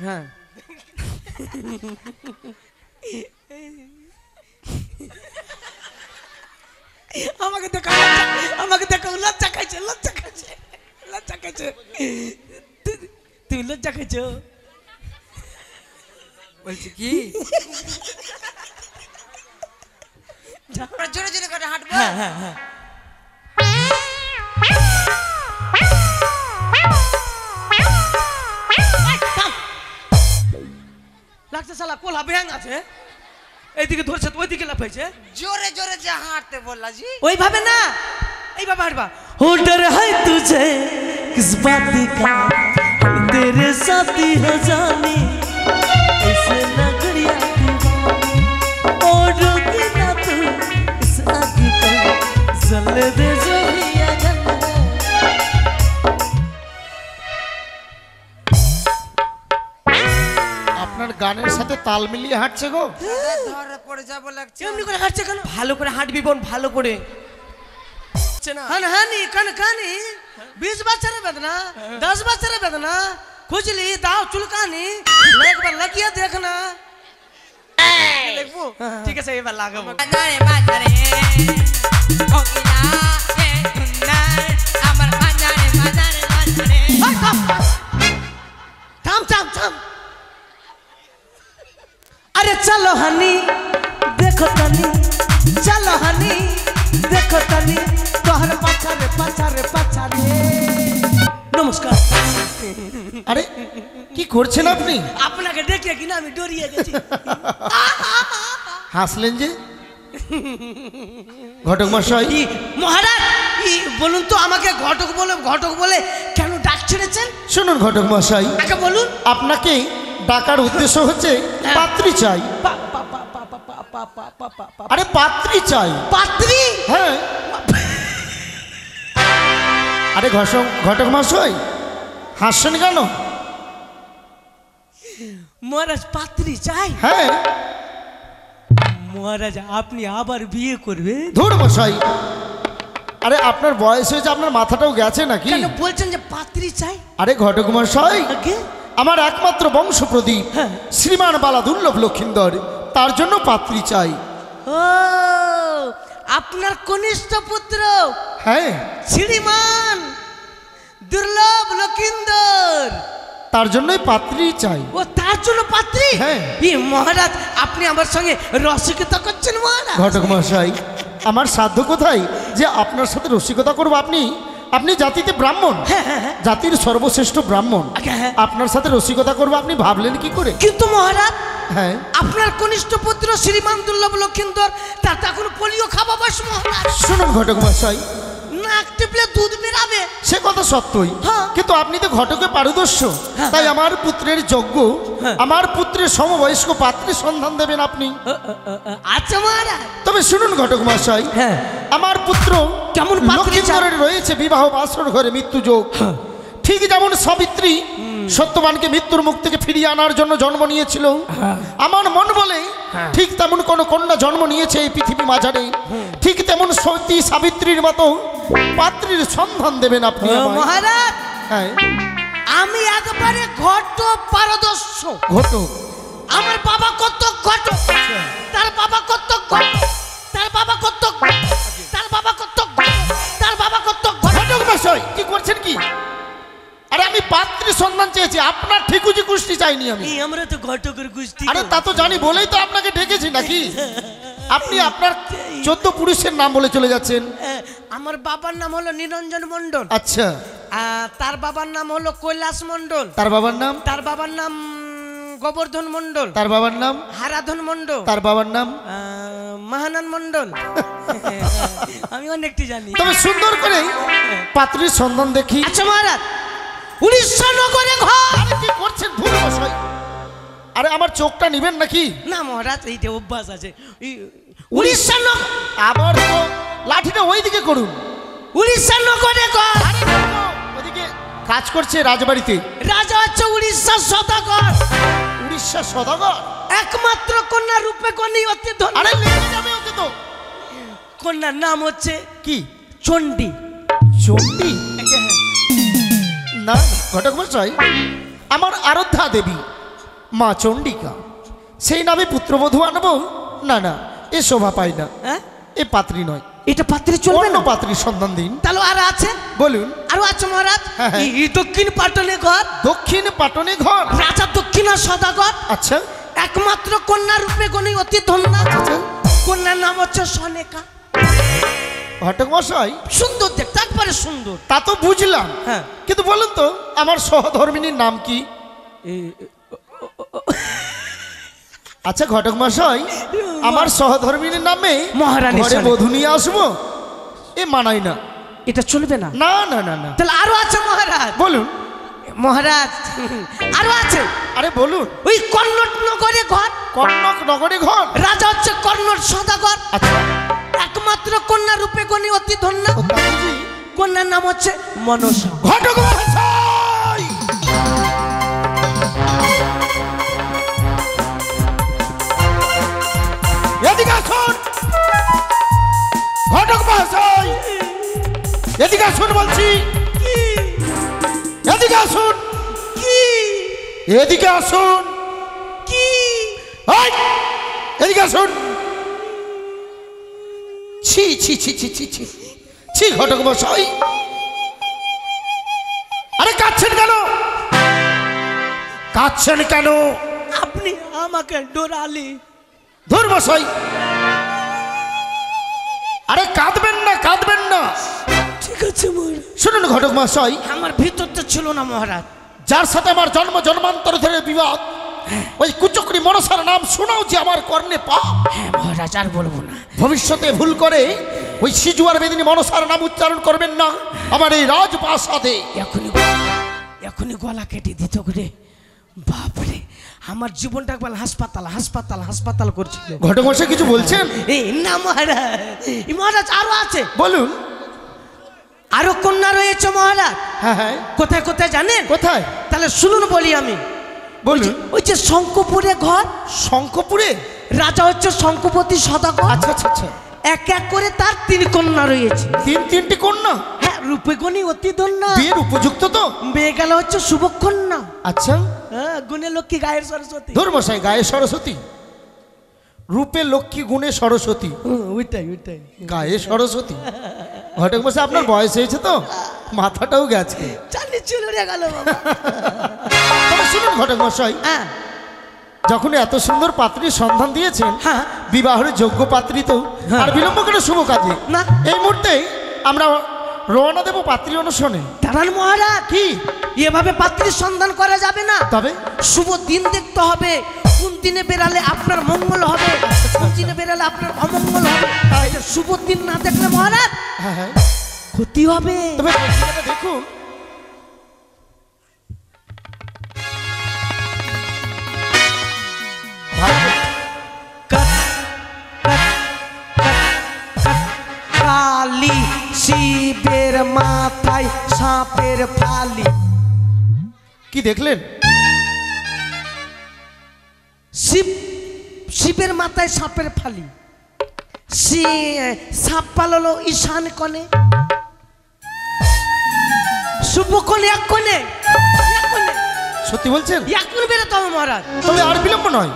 হ্যাঁ আমাকে দেখো লজ্জা খাইছে তুমি লজ্জা খাইছো বলছি কি জোরে জোরে করে হাঁটবো হ্যাঁ হ্যাঁ হ্যাঁ লাগছে শালা কোলা ব্যাং আছে এইদিকে ধরছে তো ওইদিকে লাফাইছে জোরে জোরে যে হাঁটতে বললা জি ওইভাবে না এইভাবে হাঁটবা हो डर है तुझे किस बात का तेरे साथी हो जाने ऐसे लगड़िया दीवानी ओ रुकी ना तू इस आग को जलने दे जो भी अगन আপনার গানের সাথে তাল মিলিয়ে হাঁটছে গো ধরে পড়ে যাবো লাগছে এমনি করে হাঁটছে কেন ভালো করে হাঁটবি বোন ভালো করে হান হানি কান কানি 20 বছরের বেদনা 10 বছরের বেদনা খুজলি দাও চুলকানি একবার লাগিয়ে দেখনা দেখবো ঠিক আছে এবার লাগাবো বাজারে বাজারে কোকিলা হে সুন্দর আমার বাজারে বাজারে বাজারে থাম থাম থাম अरे चलो हनी देखो तनी चलो हनी देखो तनी तोहर पाछारे पाछारे पाछारे नमस्कार আরে কি করছেন আপনি আপনাকে দেখে কিনা আমি ডরিয়ে গেছি হাসলেন যে ঘটক মশাই মহারাজ বলুন তো আমাকে ঘটক বলে কেন ডাক ছেড়েছেন শুনুন ঘটক মশাই আগে বলুন আপনাকে ডাকার উদ্দেশ্য হচ্ছে পাত্রী চাই আরে পাত্রী চাই পাত্রী হ্যাঁ আরে ঘটক মশাই হাসছেন কেন মহারাজ পাত্রী চাই হ্যাঁ মহারাজ আপনি আবার বিয়ে করবে ধুর মশাই আরে আপনার বয়স হয়েছে আপনার মাথাটাও গেছে নাকি কেন বলছেন যে পাত্রী চাই আরে ঘটক মশাই আগে আমার একমাত্র বংশ প্রদীপ শ্রীমান বালা দুর্লভ লক্ষিন্দর তার জন্য পাত্রী চাই ও আপনার কনিষ্ঠ পুত্র হ্যাঁ শ্রীমান দুর্লভ লক্ষিন্দর তার জন্যই পাত্রী চাই ও তার জন্য পাত্রী হ্যাঁ মহারাজ আপনি আমার সঙ্গে রসিকতা করছেন মহারাজ ঘটক মশাই আমার সাধ্য কোথায় যে আপনার সাথে রসিকতা করবো আপনি জাতিতে ব্রাহ্মণ জাতির সর্বশ্রেষ্ঠ ব্রাহ্মণ আপনার সাথে রসিকতা করবো আপনি ভাবলেন কি করে কিন্তু মহারাজ হ্যাঁ আপনার কনিষ্ঠ পুত্র শ্রীমান দুর্লভ লক্ষিন্দর তার এখন পোলিও খাওয়া বয়স মহারাজ শুনুন ঘটক মশাই নাক টিপলে দুধ বেরাবে সে কথা সত্যই কিন্তু আপনি তো ঘটকে পারদর্শ তাই আমার পুত্রের যোগ্য আমার পুত্রের সমবয়স্ক পাত্রীর সন্ধান দেবেন আপনি আচ্ছা মহারাজ তবে শুনুন ঘটক মশাই আমার পুত্র কেমন লক্ষিন্দরের রয়েছে বিবাহ বাসর ঘরে মৃত্যু যোগ ঠিক যেমন সাবিত্রী সত্যবানকে মৃত্যুর মুখ থেকে ফিরিয়ে আনার জন্য জন্ম নিয়েছিল আমার মন বলে ঠিক তেমন কোন কন্যা জন্ম নিয়েছে এই পৃথিবী মাঝারে ঠিক তেমন সতী সাবিত্রীর মতো পাত্রীর সন্ধান দেবেন আপনি মহারাজ হ্যাঁ আমি একবারে ঘট পারদর্শ ঘটক আমার বাবা কত ঘটক তার বাবা কত ঘটক তার বাবা কত তার বাবা কত তার বাবা কত ঘটক মশাই কি করছেন কি আরে আমি পাত্রীর সন্ধান চেয়েছি আপনার ঠিকুজি কুষ্টি চাইনি আমি আমরা তো ঘটকের কুষ্টি আরে তা তো জানি বলেই তো আপনাকে ডেকেছি নাকি আপনি আপনার 14 পুরুষের নাম বলে চলে যাচ্ছেন আমার বাবার নাম হলো নিরঞ্জন মণ্ডল আচ্ছা তার বাবার নাম হলো কৈলাস মণ্ডল তার বাবার নাম গোবর্ধন মণ্ডল তার বাবার নাম হারাধন মণ্ডল তার বাবার নাম মহানান মণ্ডল আমি অনেকটি জানি তবে সুন্দর করে পাত্রীর সন্ধান দেখি আচ্ছা মহারাজ উড়িষ্যা নগরে ঘর আরে কি করছেন ভুল মশাই আরে আমার চোখটা নেবেন নাকি না মহারাজ এইটা অভ্যাস আছে উড়িষ্যা নগর আবার তো লাঠিটা ওইদিকে করুন উড়িষ্যা নগরে ঘর ওইদিকে কাজ করছে রাজবাড়িতে রাজা হচ্ছে উড়িষ্যার সদাগর উড়িষ্যার সদাগর একমাত্র কন্যা রূপে কন্যা অতি ধনী আরে লেগে যাবে ওকে তো কন্যার নাম হচ্ছে কি চণ্ডী চণ্ডী না ঘটক মশাই আমার আরাধ্যা দেবী মা চণ্ডিকা, সেই নামে পুত্রবধূ আনবো? না না, এ শোভা পাই না। হ্যাঁ, এ পাত্রী নয়, এটা পাত্রে চলবে অন্য না। পাত্রীর সন্ধান দিন। তাহলে আর আছে? বলুন। আরো আছে মহারাজ। হ্যাঁ, হ্যাঁ। এই দক্ষিণ পাটনে ঘর, দক্ষিণ পাটনে ঘর। রাজা দক্ষিণ সদাগর, আচ্ছা একমাত্র কন্যা রূপে গণি অতি ধন্য। আচ্ছা। কন্যার নাম হচ্ছে সনেকা। ঘটক মশাই, সুন্দর দেখতে, একবারে সুন্দর। তা তো বুঝলাম, হ্যাঁ। কিন্তু বলুন তো আমার সহধর্মিনীর নাম কি? আচ্ছা ঘটক মশাই, আমার সহধর্মিনীর নামে মহারানী ঘরে সনেকা। বধূ নিয়ে আসবো? এ মানাই না। এটা চলবে না। না না না না। তাহলে আরো আছে মহারাজ। বলুন। মহারাজ আরো আছে। আরে বলুন। ওই কর্ণট নগরে ঘর, কনক নগরে ঘর। রাজা হচ্ছে কর্ণট সদাগর, আচ্ছা একমাত্র কন্যা রূপে গণি অতি ধন্য। ও তা বুঝি। কন্যার নাম হচ্ছে মনসা। ঘটক মশাই, এদিকে আসুন। ঘটক মশাই, এদিকে আসুন বলছি। এদিকে আসুন। কি এদিকে আসুন। কি এই, এদিকে আসুন। ছি ছি ছি ছি ছি ছি ছি ঘটক মশাই, আরে কাঁদছেন কেন? কাঁদছেন কেন? আপনি আমাকে ডোরালি। ধুর মশাই, আরে কাঁদবেন না, কাঁদবেন না। ঠিক আছে মহারাজ। শুনুন ঘটক মশাই, আমার ভিতর তো ছিল না মহারাজ। যার সাথে আমার জন্ম জন্মান্তর ধরে বিবাদ, ওই কুচক্রী মনসার নাম শোনাও যে আমার কর্ণে পাপ। হ্যাঁ মহারাজ, আর বলবো না। ভবিষ্যতে ভুল করে ওই সিজুয়ার বেদিনী মনসার নাম উচ্চারণ করবেন না আমার এই রাজপ্রাসাদে। এখনই গলা কেটে দিত করে। বাপরে, আমার জীবনটা একবার হাসপাতাল হাসপাতাল হাসপাতাল করছিল। ঘটক মশাই কিছু বলছেন? এই না মহারাজ, এই মহারাজ আরো আছে। বলুন। আরো কন্যা রয়েছে মহারাজ। হ্যাঁ হ্যাঁ। কোথায় কোথায় জানেন? কোথায়? তাহলে শুনুন বলি আমি। বলুন। ওই যে শঙ্কপুরে ঘর, শঙ্কপুরে? রাজা হচ্ছে শঙ্কপতি সদাগর। আচ্ছা আচ্ছা আচ্ছা। এক এক করে তার 3 কন্যা রয়েছে। তিনটি কন্যা? হ্যাঁ, রূপে গণি অতি ধন্য। বিয়ের উপযুক্ত তো? মেয়ে গেল হচ্ছে শুভকন্যা। আচ্ছা। হ্যাঁ, গুণে লক্ষ্মী গায়ের সরস্বতী। ধুর মশাই, গায়ে সরস্বতী? রূপে লক্ষ্মী গুণে সরস্বতী? ওইটাই ওইটাই। গায়ে সরস্বতী? ঘটক মশাই আপনার বয়স হয়েছে তো, মাথাটাও গেছে। চালি চলে গেল বাবা। তবে শুনুন ঘটক মশাই, হ্যাঁ যখন এত সুন্দর পাত্রীর সন্ধান দিয়েছেন, হ্যাঁ। বিবাহের যোগ্য পাত্রী তো, হ্যাঁ। আর বিলম্ব কেন শুভ কাজে? না। এই মুহূর্তে আমরা রওনা দেব পাত্রী অনুসরণে। দাঁড়ান মহারাজ, কি? এভাবে পাত্রীর সন্ধান করা যাবে না। তবে শুভ দিন দেখতে হবে, কোন দিনে বেরালে আপনার মঙ্গল হবে, কোন দিনে বেরালে আপনার অমঙ্গল হবে। এটা শুভ দিন না দেখলে মহারাজ হ্যাঁ হ্যাঁ, ক্ষতি হবে। তবে পত্রিকাটা দেখুন। কালি শিবের মাথায় সাপের ফালি। কি দেখলেন? শিবের মাথায় সাপের ফালি। সাপ পাললো ঈশান কোণে, শুভ কোণে, এক কোণে, এক কোণে। সত্যি বলছেন? এক কোণে বেরোতে হবে মহারাজ। তবে আর বিলম্ব নয়,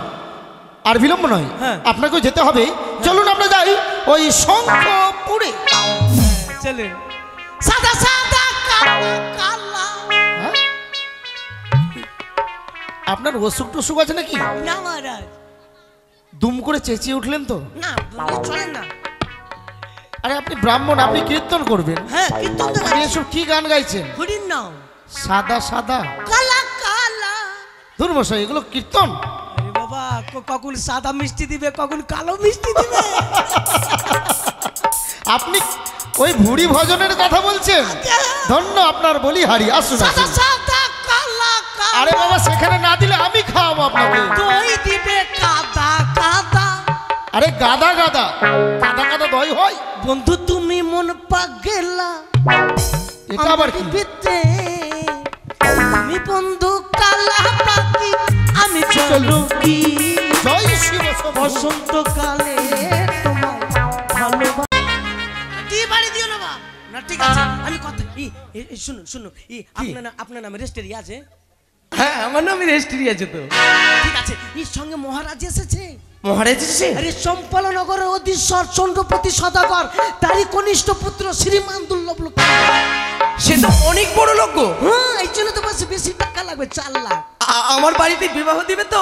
আর বিলম্ব নয়, হ্যাঁ। আপনাকেও যেতে হবে। চলুন আমরা যাই ওই শঙ্খপুরে। চলেন। সাদা সাদা কালা কালা। হ্যাঁ? আপনার অসুখ টসুখ আছে নাকি? না মহারাজ, দুম করে চেঁচিয়ে উঠলেন তো। না চলেন না। আরে আপনি ব্রাহ্মণ, আপনি কীর্তন করবেন। হ্যাঁ, কীর্তন তো আপনি এসব কি গান গাইছেন? হরির নাম। সাদা সাদা কালা কালা। দুর্মশাই, এগুলো কীর্তন? আরে বাবা, কখন সাদা মিষ্টি দিবে, কখন কালো মিষ্টি দিবে। আপনি ওই ভুড়ি ভজনের কথা বলছেন? ধন্য আপনার বলিহারি। আসুন সাদা আসুন। সাদা কালা কালা। আরে বাবা, সেখানে না দিলে আমি খাওয়াবো আপনাকে। দই দিবে কাদা কাদা। আরে গাদা গাদা, কাদা কাদা দই হয়? বন্ধু তুমি মন পাগেলা, এটা আবার কি? বিতে আমি বন্ধু কালা পাখি, আমি চলো কি জয় শিব শম্ভু। বসন্তকালে তোমার ভালোবাসা। কি বাড়ি দিও না বা না, ঠিক আছে আমি কথা শুনুন শুনুন। আপনার নামে রেজিস্ট্রি আছে? হ্যাঁ আমার নামে রেজিস্ট্রি আছে তো। ঠিক আছে, এর সঙ্গে মহারাজ এসেছে। মহারাজ এসেছে? আরে চম্পালনগরের অধীশ্বর চন্দ্রপতি সদাগর, তারই কনিষ্ঠ পুত্র শ্রীমান দুর্লভ লোক। সে তো অনেক বড় লোক গো। হ্যাঁ, এই জন্য তো বলছি বেশি টাকা লাগবে, 4 লাখ। আমার বাড়িতে বিবাহ দিবে তো?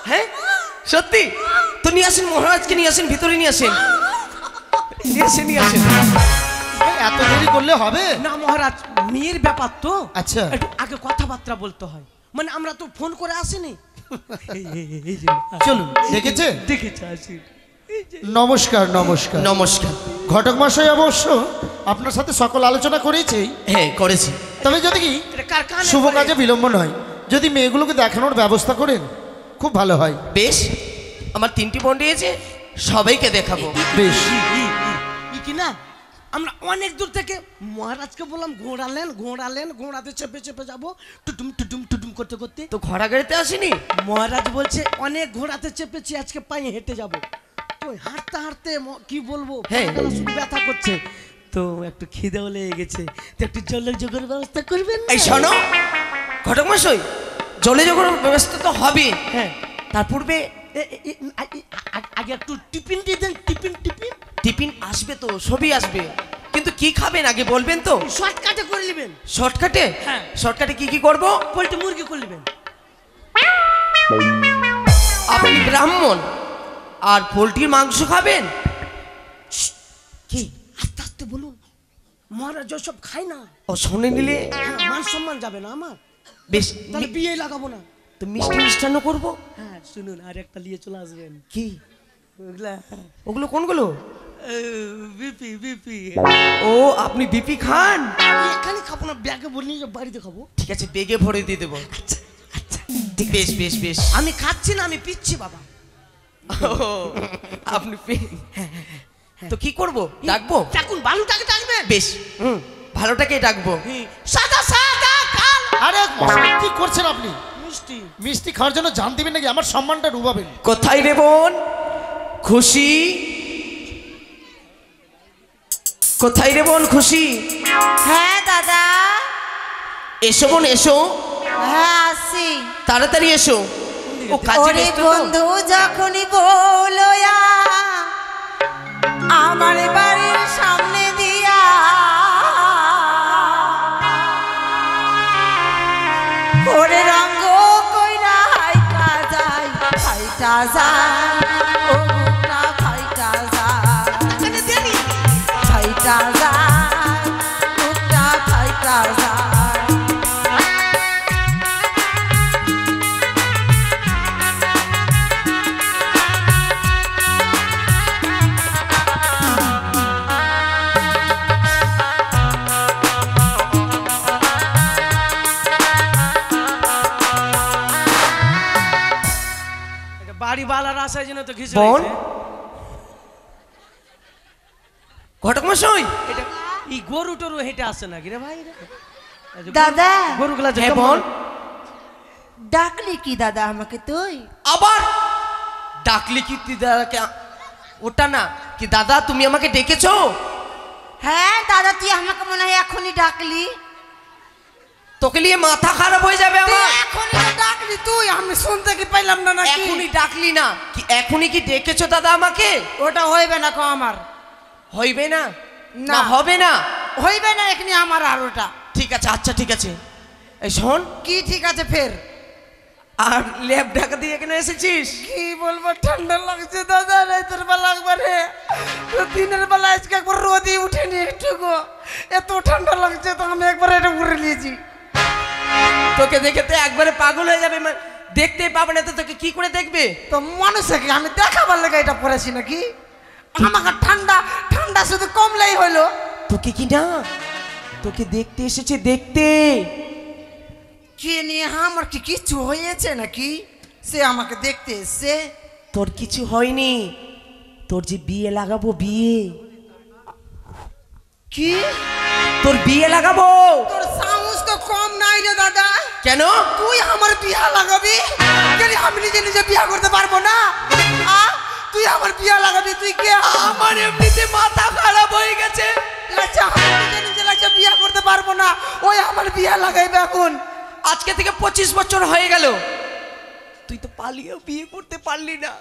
হ্যাঁ সত্যি তো? নিয়ে আসেন মহারাজকে, নিয়ে আসেন, ভিতরে নিয়ে আসেন, নিয়ে আসেন। এত দেরি করলে হবে না মহারাজ, মেয়ের ব্যাপার তো, আচ্ছা। একটু আগে কথাবার্তা বলতে হয়, মানে আমরা তো ফোন করে আসিনি। চলুন, দেখেছে? দেখেছে, আসি। নমস্কার নমস্কার নমস্কার। ঘটক মশাই অবশ্য আপনার সাথে সকল আলোচনা করেছি, হ্যাঁ করেছি। তবে যদি কি এটা কার কানে শুভ পড়ে? কাজে বিলম্ব নয়, যদি মেয়েগুলোকে দেখানোর ব্যবস্থা করেন খুব ভালো হয়। বেশ, আমার 3টি বোন রয়েছে, সবাইকে দেখাবো। বেশ। কি না, আমরা অনেক দূর থেকে মহারাজকে বললাম ঘোড়ালেন, ঘোড়াতে চেপে চেপে যাবো, টুটুম টুটুম টুটুম করতে করতে। তো ঘোড়া গাড়িতে আসেনি? মহারাজ বলছে অনেক ঘোড়াতে চেপেছি, আজকে পায়ে হেঁটে যাবো। তো হাঁটতে হাঁটতে কি বলবো, হ্যাঁ। পা গলা শুধু ব্যথা করছে, তো একটু খিদেও লেগে গেছে, তো একটু জলের জোগাড় ব্যবস্থা করবেন না? এই শোনো ঘটক মশাই, জলে যখন ব্যবস্থা তো হবে, হ্যাঁ, তার পূর্বে আগে একটু টিফিন দিয়ে দেন। টিফিন টিফিন আসবে তো, সবই আসবে, কিন্তু কি খাবেন আগে বলবেন তো? শর্টকাটে করে নেবেন। শর্টকাটে? হ্যাঁ। শর্টকাটে কি করব? পোল্ট্রি মুরগি করে নেবেন। আপনি ব্রাহ্মণ আর পোল্ট্রির মাংস খাবেন? কি আস্তে আস্তে বলুন, মহারাজ ওসব খায় না। ও শুনে নিলে হ্যাঁ, মান সম্মান যাবে না আমার, বেশ, তাহলে বিয়ে লাগাবো না। তো মিষ্টি মিষ্টান্ন করব। হ্যাঁ শুনুন, আর একটা নিয়ে চলে আসবেন। কি ওগুলা ওগুলো কোনগুলো? বিপি ও আপনি বিপি খান? এখানে খাবো না, ব্যাগে বলে নিয়ে বাড়িতে খাবো। ঠিক আছে, বেগে ভরে দিয়ে দেবো। আচ্ছা আচ্ছা, বেশ বেশ বেশ। আমি খাচ্ছি না, আমি পিচ্ছি বাবা। ও, আপনি তো কি করব? ডাকবো? ডাকুন, বালুটাকে ডাকবেন। বেশ, ভালোটাকে ডাকবো। সাদা সাদা কাল। আরে মশাই, কি করছেন আপনি? মিষ্টি মিষ্টি খাওয়ার জন্য জান দিবেন নাকি? আমার সম্মানটা ডুবাবেন। কোথায় রে বোন খুশি? কোথায় রে বোন খুশি? হ্যাঁ দাদা, এসো বোন এসো, হ্যাঁ আসি। তাড়াতাড়ি এসো। ও কাজে ওরে ব্যস্ত তো। বন্ধু যখনই বলো আমার বাড়ির সামনে দিয়া, ওরে রঙ্গ কইরা হাইটা যায়, হাইটা যায়, ও বুকটা ফাইটা যায়, ফাইটা যায়, বুকটা ফাইটা যায়। বাড়ি বালার আসার জন্য তো ঘিসে বোন? রয়েছে। ঘটক মশাই, এটা এই গরু টরু হেঁটে আসে নাকি রে ভাই? দাদা, গরুগুলা যে হ্যাঁ কেমন- বোন, ডাকলি কি দাদা আমাকে তুই? আবার ডাকলি কি তুই দাদাকে? ওটা না, কি দাদা তুমি আমাকে ডেকেছো? হ্যাঁ দাদা, তুই আমাকে মনে হয় এখনই ডাকলি। তোকে নিয়ে মাথা খারাপ হয়ে যাবে আমার। এখনই তো ডাকলি তুই, আমি শুনতে কি পাইলাম না নাকি? এখনই ডাকলি না কি? এখনই কি ডেকেছো দাদা আমাকে? ওটা হইবে না কো আমার, হইবে না? না। না হবে না? হইবে না এখানে আমার। আর ওটা ঠিক আছে, আচ্ছা ঠিক আছে। এই শোন, কি ঠিক আছে ফের? আর লেপ ঢাকা দিয়ে এখানে এসেছিস? কি বলবো, ঠান্ডা লাগছে দাদা, রাতের বেলা একবারে, দিনের বেলা আজকে একবার রোদই উঠেনি একটুকু, এত ঠান্ডা লাগছে তো আমি একবার এটা করে নিয়েছি। তোকে দেখে তো একবারে পাগল হয়ে যাবে, দেখতেই পাবে না তো তোকে কি করে দেখবে? তো মানুষকে আমি দেখাবার লেগে এটা পরেছি নাকি? আমাকে ঠান্ডা ঠান্ডা শুধু কমলেই হলো। তোকে কি না, তোকে দেখতে এসেছে, দেখতে। কে নিয়ে আমার কি কিছু হয়েছে নাকি? সে আমাকে দেখতে এসছে। তোর কিছু হয়নি, তোর যে বিয়ে লাগাবো, বিয়ে। কি? তোর বিয়ে লাগাবো। তোর সাহস তো কম নাই রে দাদা। কেন? তুই আমার বিয়া লাগাবি? কেন আমি নিজে নিজে বিয়া করতে পারবো না? তুই আমার বিয়া লাগাবি? তুই কে? আমার এমনিতে মাথা খারাপ হয়ে গেছে। আচ্ছা, আমি নিজে নিজে লাগছে বিয়া করতে পারবো না, ওই আমার বিয়া লাগাইবে এখন। আজকে থেকে 25 বছর হয়ে গেল, তুই তো পালিয়ে বিয়ে করতে পারলি না।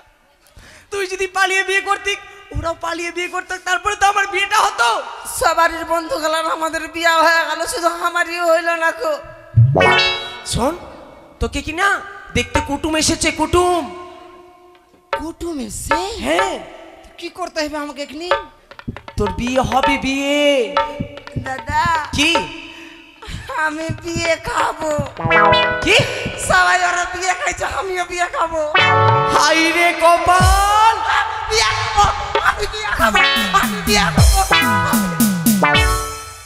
তুই যদি পালিয়ে বিয়ে করতি, ওরাও পালিয়ে বিয়ে করতো, তারপরে তো আমার বিয়েটা হতো। সবারই বন্ধু গেলাম, আমাদের বিয়া হয়ে গেল, শুধু আমারই হইল না কো। শোন, তোকে কি না দেখতে কুটুম এসেছে, কুটুম। কুটুম এসে হ্যাঁ, কি করতে হবে আমাকে এখনি? তোর বিয়ে হবে, বিয়ে। দাদা কি? আমি বিয়ে খাবো। কি? সবাই ওরা বিয়ে খাইছে, আমিও বিয়ে খাবো। হাই রে কপাল! বিয়ে খাবো, আমি বিয়ে খাবো, আমি বিয়ে খাবো।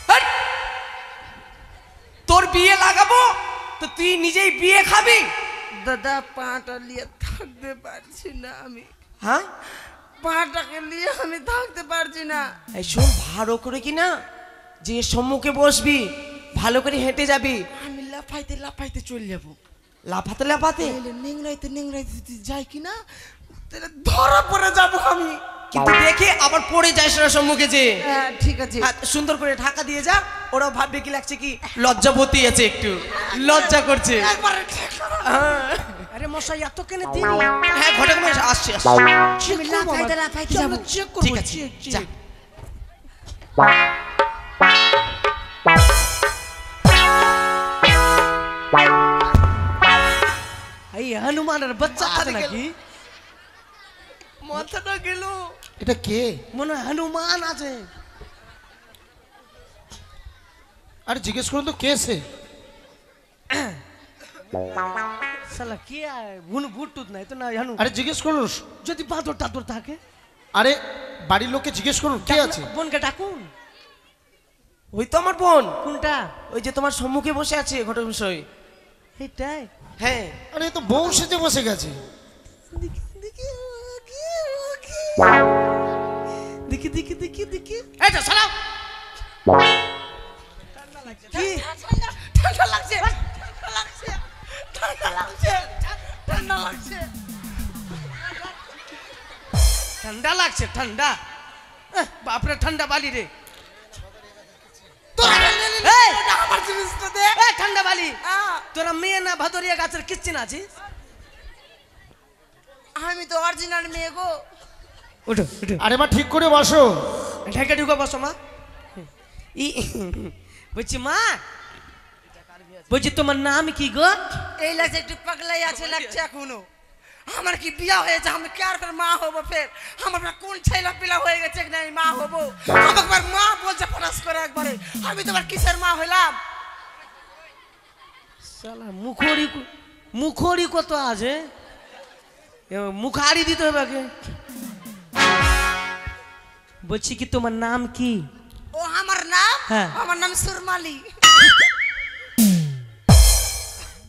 হাট! তোর বিয়ে লাগাবো তো তুই নিজেই বিয়ে খাবি? দাদা পাটা নিয়ে থাকতে পারছি না আমি, হ্যাঁ, পাটাকে নিয়ে আমি থাকতে পারছি না। এই শোন, ভালো করে কি না যে সম্মুখে বসবি, ভালো করে হেঁটে যাবি। আমি লাফাইতে লাফাইতে চলে যাবো। লাফাতে লাফাতে? নিংড়াইতে নিংড়াইতে যদি যাই কিনা তাহলে ধরা পড়ে যাবো আমি। কিন্তু দেখে আবার পড়ে যাস না সম্মুখে যে। হ্যাঁ ঠিক আছে। হ্যাঁ, সুন্দর করে ঢাকা দিয়ে যা, ওরাও ভাববে কি লাগছে কি লজ্জাবতী আছে, একটু লজ্জা করছে। একবারে ঠিক করো। হ্যাঁ, আরে মশাই এত কেনে দিন? হ্যাঁ, ঘটক মশাই আসছে, আসছে। আমি লাফাইতে লাফাইতে যাবো। চেক করব। ঠিক আছে, যা। এই হনুমানের বাচ্চা থাকে নাকি? মাথাটা গেল। এটা কে? মনে হয় হনুমান আছে। আরে জিজ্ঞেস করুন তো কে সে? শালা কি ভুন ভুটুত নাই তো না হনু। আরে জিজ্ঞেস করুন। যদি বাদর টাদর থাকে আরে বাড়ির লোককে জিজ্ঞেস করুন কে আছে। বোনকে ডাকুন। ওই তো আমার বোন, কোনটা? ওই যে তোমার সম্মুখে বসে আছে ঘটক মশাই। এইটাই। হ্যাঁ, আরে এ তো বউ সেজে বসে গেছে। দেখি দেখি দেখি দেখি। এটা সালাম। কি? ঠান্ডা লাগছে, ঠান্ডা লাগছে, ঠান্ডা লাগছে, ঠান্ডা লাগছে। ঠান্ডা লাগছে? ঠান্ডা বাপরে, ঠান্ডা বালি রে। তোরা নে নে এই! ওটা আমার জিনিসটা দে। এ ঠান্ডা বালি, আহ, তোরা মেয়ে না ভাদরিয়া গাছের কিচ্ছিন আছিস? আমি তো অরিজিনাল মেয়ে গো। উঠো উঠো, আরে মা ঠিক করে বসো। ঢাকা ঢুকা বসো মা। বলছি মা, বলছি তোমার নাম কি গো? এই লাগছে একটু পাগলাই আছে লাগছে এখনো। আমার কি বিয়া হয়েছে, আমি কার করে মা হবো ফের? আমার কোন ছেলা পিলা হয়ে গেছে না আমি মা হবো? আমাকে একবার মা বলছে ফরাস করে একবারে, আমি তোমার কিসের মা হইলাম? শালা মুখড়ি মুখড়ি কত আছে, মুখারি দিতে হবে আগে। বলছি কি তোমার নাম কি? ও আমার নাম? হ্যাঁ। আমার নাম সুরমালি।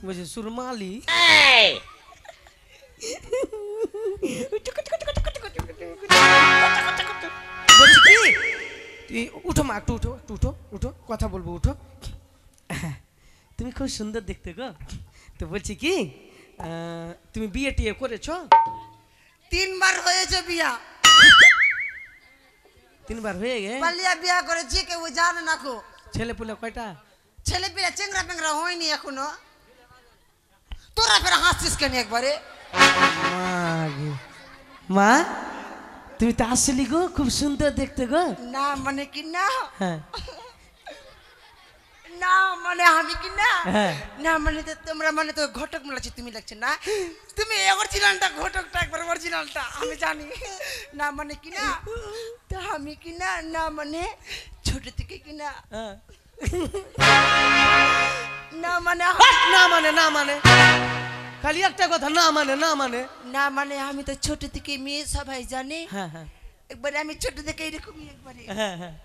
বলছি সুরমালি। বলছি কি তুই উঠো মা, একটু উঠো, একটু উঠো, উঠো, কথা বলবো, উঠো। তুমি খুব সুন্দর দেখতে গো। তো বলছি কি তুমি বিয়ে টিয়ে করেছো? 3 বার হয়েছে বিয়া। 3 বার হয়ে গে। পালিয়া বিয়া করেছি, কেউ জানে না কো। ছেলে পুলে কয়টা? ছেলে পিলা চেংরা পেংরা হয়নি এখনো। তোরা ফের হাসছিস কেন একবারে? মা তুমি তো আসলি গো, খুব সুন্দর দেখতে গো। না মানে কি না, হ্যাঁ না মানে আমি কি না, হ্যাঁ। না মানে তো তোমরা মানে তো ঘটক লাগছে, তুমি লাগছে না, তুমি অরিজিনালটা ঘটকটা একবার অরিজিনালটা আমি জানি। না মানে কি না, তো আমি কি না, না মানে ছোট থেকে কি না, হ্যাঁ। না মানে না মানে, না মানে, খালি একটা কথা, না মানে, না মানে। না মানে আমি তো ছোট থেকে মেয়ে সবাই জানে। হ্যাঁ হ্যাঁ একবারে আমি ছোট থেকে এরকমই একবারে, হ্যাঁ হ্যাঁ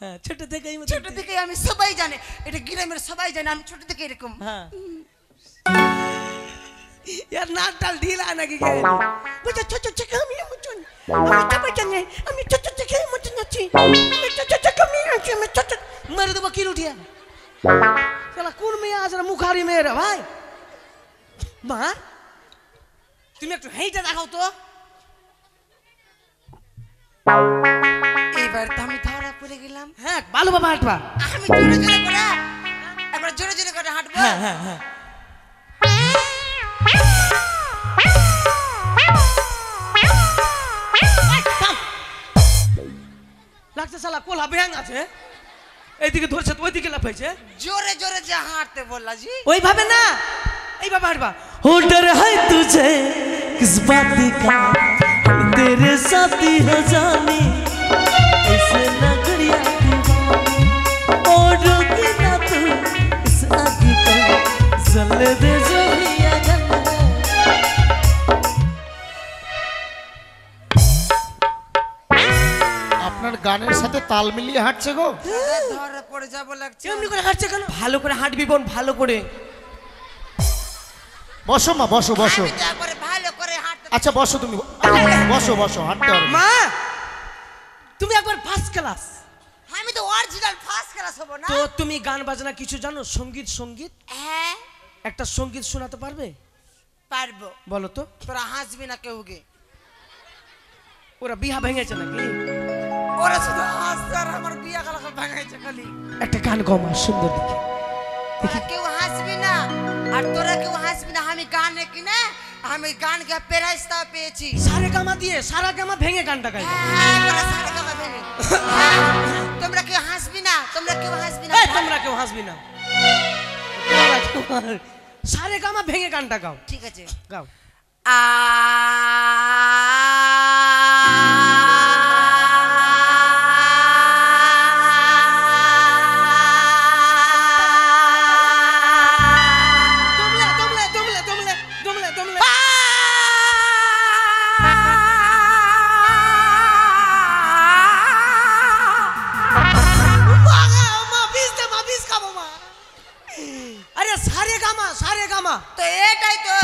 হ্যাঁ, ছোট থেকেই ছোট থেকে আমি সবাই জানে, এটা গ্রামের সবাই জানে আমি ছোট থেকে এরকম। হ্যাঁ। यार नाक डाल ढीला ना कि बच्चा छोटा छोटा আমি মতন আমি তো জানি আমি ছোট থেকে মতন আছি আমি ছোট ছোট আমি আছি আমি ছোট মেরে দেবো কি উঠিয়া শালা কোন মেয়ে আছে না মুখারি মেয়েরা ভাই মা তুমি একটু হেইটা দেখাও তো এইবার তো আমি ধরা পড়ে গেলাম। হ্যাঁ ভালো বাবা হাঁটবা আমি জোরে জোরে করে একবার জোরে জোরে করে হাঁটবো। হ্যাঁ হ্যাঁ হ্যাঁ লাগছে শালা কোলা ব্যাং আছে এইদিকে ধরছে তো ওইদিকে লাফাইছে जोरे जोरे जे हारते बोला जी ওইভাবে না এইভাবে হাঁটবা हो डर है तुझे किस बात का हम तेरे साथी हो जाने ऐसे ना घड़िया दीवानी और रुकी ना तू इस आगे को जल दे जो हिया गंगा আপনার গানের সাথে তাল মিলিয়ে হাঁটছে গো। धरे पड़ जाबो লাগছে এমনি করে হাঁটছে কেন ভালো করে হাঁটবি বোন ভালো করে বসো মা, বসো বসো। আমি তো একবারে ভালো করে হাঁটতে আচ্ছা বসো তুমি, বসো বসো, হাঁটতে হবে। মা তুমি একবার ফার্স্ট ক্লাস আমি তো অরিজিনাল ফার্স্ট ক্লাস হব না তো তুমি গান বাজনা কিছু জানো সঙ্গীত সঙ্গীত হ্যাঁ একটা সঙ্গীত শোনাতে পারবে পারবো বলো তো তোরা হাসবি না কেউকে ওরা বিহা ভেঙেছে নাকি ওরা শুধু হাসছে আর আমার বিয়া গলা ভাঙাইছে খালি একটা গান গাও মা সুন্দর দেখে তোরা কেউ হাসবি না আর তোরা কেউ হাসবি না আমি গানে কিনে আমি গান কে প্রাইজটা পেয়েছি সারে গামা দিয়ে সারা গামা ভেঙে গানটা গাই হ্যাঁ, তোরা সারা গামা ভেঙে। হ্যাঁ, তোমরা কেউ হাসবি না তোমরা কেউ হাসবি না এই তোমরা কেউ হাসবি না সারে গামা ভেঙে গানটা গাও ঠিক আছে গাও আ দমলে দমলে দমলে দমলে দমলে দমলে আরে সারে গামা তো এটাই তো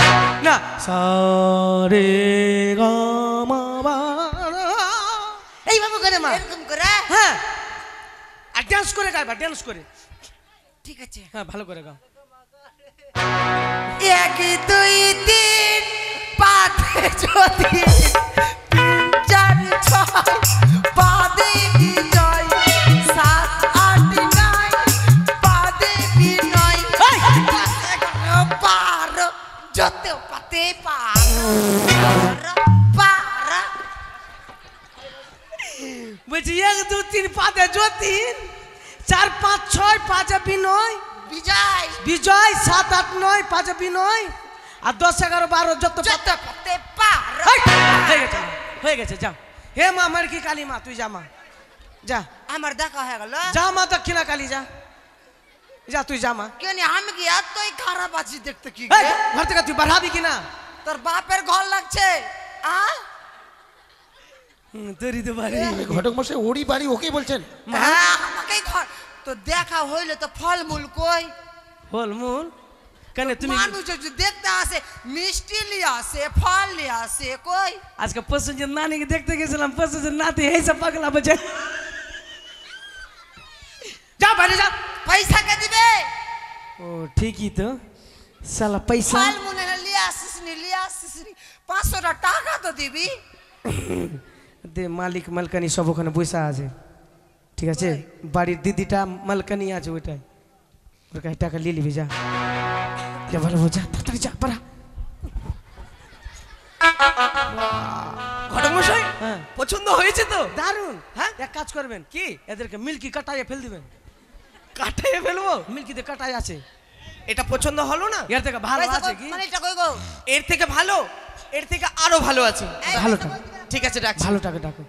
না সারে গামা এইভাবে করে মা এরকম করে হ্যাঁ আর ডান্স করে গাইবা ডান্স করে ঠিক আছে হ্যাঁ ভালো করে গাও এক দুই তিন পাতে যদি চার ছয় পাদে বিজয় সাত আট নয় পাদে বিনয় পার যত পাতে পার পার বলছি 1 2 3 পাতে যতীন 4 5 6 পাঁচে বিনয় বিজয় বিজয় 7 8 9 পাঁচে বিনয় আর 10 11 12 যত যত পাতে পার হয়ে গেছে যা হে মা আমার কি কালী মা তুই যা মা যা আমার দেখা হয়ে গেল যা মা দক্ষিণা কালী যা যা তুই যা মা কেন আমি কি এতই খারাপ আছি দেখতে কি এই, ঘর থেকে তুই বাড়াবি কিনা তোর বাপের ঘর লাগছে আ তোরই তো বাড়ি ঘটক মশাই ওরই বাড়ি ওকেই বলছেন? হ্যাঁ আমাকেই ঘর তো দেখা হইলে তো ফলমূল কই হল মূল কেন তুমি মানুষ যদি দেখতে আসে মিষ্টি লিয়ে আসে ফল লিয়ে আসে কই আজকে পছন্দের নানিকে দেখতে গেছিলাম পছন্দের নাতি এইসব পাগলা বলছে যা বাইরে যা পয়সা কে দিবে ও ঠিকই তো সালা পয়সা ফলমূল লিয়ে আসিস নি 500 টাকা তো দিবি দে মালিক মালকানি সব ওখানে বসে আছে ঠিক আছে বাড়ির দিদিটা মালকানি আছে ওইটাই ওর কাছে টাকা নিয়ে নিবি যা যা ভালো যা তাড়াতাড়ি যা পারা ঘটক মশাই হ্যাঁ পছন্দ হয়েছে তো? দারুন হ্যাঁ এক কাজ করবেন কি এদেরকে মিল্কি কাটাইয়ে ফেল দিবেন কাটাইয়ে ফেলবো? মিল্কিতে কাটাই আছে এটা পছন্দ হলো না? এর থেকে ভালো পয়সা আছে কই? কি মানে এটা কই গো এর থেকে ভালো, এর থেকে আরো ভালো আছে। এই ভালো পয়সা টাকা কই দিবে? ঠিক আছে রাখছি। ভালো টাকা ডাকো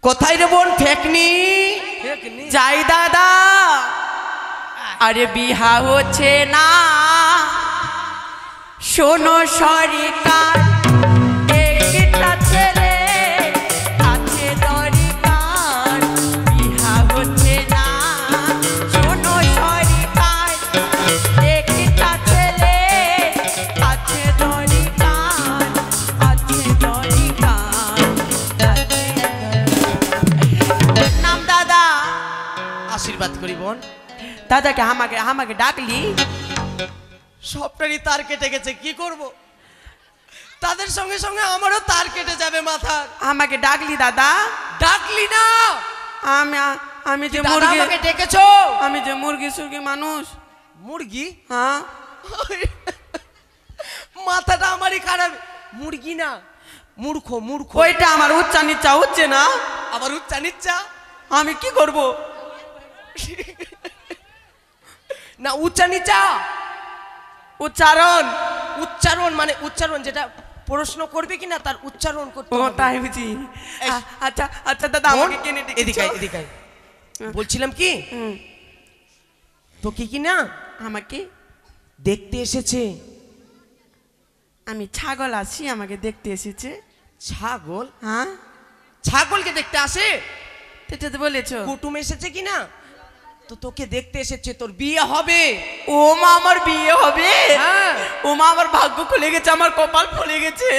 কোথায় রে বোন ফেকনি? যাই দাদা আরে বিহা হচ্ছে না শোনো সরকার একটা ছেলে আছে দরকার বিহা হচ্ছে না শোনো সরকার একটা ছেলে আছে দরকার আছে দরকার নাম দাদা আশীর্বাদ করি বোন। দাদাকে আমাকে আমাকে ডাকলি সবটারই তার কেটে গেছে, কি করব? তাদের সঙ্গে সঙ্গে আমারও তার কেটে যাবে মাথার। আমাকে ডাকলি দাদা ডাকলি না? আমি আমি যে দাদা মুরগি আমাকে ডেকেছো? আমি যে মুরগি সুরগি মানুষ মুরগি? হ্যাঁ মাথাটা আমারই খারাপ। মুরগি না, মূর্খ মূর্খ। ওইটা আমার উচ্চা নিচ্ছা হচ্ছে না আবার উচ্চা নিচ্চা? আমি কি করব? না উচ্চা নিচা উচ্চারণ। উচ্চারণ মানে উচ্চারণ যেটা প্রশ্ন করবে কিনা তার উচ্চারণ করতে ও হবে। তাই বুঝি। আচ্ছা আচ্ছা দাদা আমাকে কেনে এদিকে আয়, এদিকে আয়। বলছিলাম কি হুম, তোকে কি না আমাকে দেখতে এসেছে। আমি ছাগল আছি, আমাকে দেখতে এসেছে। ছাগল? হ্যাঁ ছাগলকে দেখতে আসে? এটা তো বলেছো। কুটুম এসেছে কিনা তো তোকে দেখতে এসেছে, তোর বিয়ে হবে। ও মা আমার বিয়ে হবে? হ্যাঁ। ও মা আমার ভাগ্য খুলে গেছে, আমার কপাল ফুলে গেছে।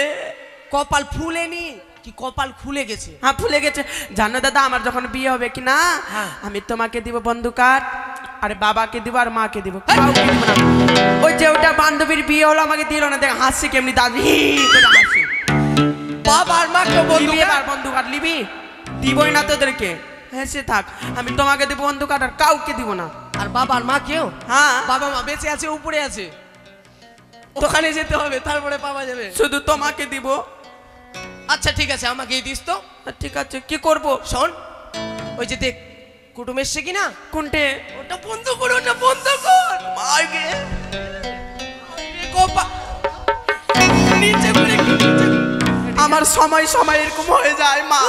কপাল ফুলেনি কি কপাল খুলে গেছে? হ্যাঁ ফুলে গেছে। জানো দাদা আমার যখন বিয়ে হবে কি না, হ্যাঁ। আমি তোমাকে দিব বন্ধু কার্ড, আর বাবাকে দিব আর মাকে দিব, কাউকে দিব না। ওই যে ওটা বান্ধবীর বিয়ে হলো আমাকে দিল না, দেখ হাসছে কেমনি দাদি করে হাসছে। বাবার মাকে বন্ধু লিবি এবার বন্ধু কার্ড লিবি? দিবই না তোদেরকে, হেসে থাক। আমি তোমাকে দিব বন্ধু কার্ড আর কাউকে দিব না। আর বাবার মা কেউ? হ্যাঁ বাবা মা বেঁচে আছে, উপরে আছে, ওখানে যেতে হবে তারপরে পাওয়া যাবে। শুধু তোমাকে দিব। আচ্ছা ঠিক আছে আমাকে দিস তো। ঠিক আছে কি করব? শোন ওই যে দেখ কুটুম এসছে কিনা, কোনটে? ওটা বন্ধ কর, ওটা বন্ধ কর। মাইগে কপা নিচে করে আমার সময় সময় এরকম হয়ে যায় মা।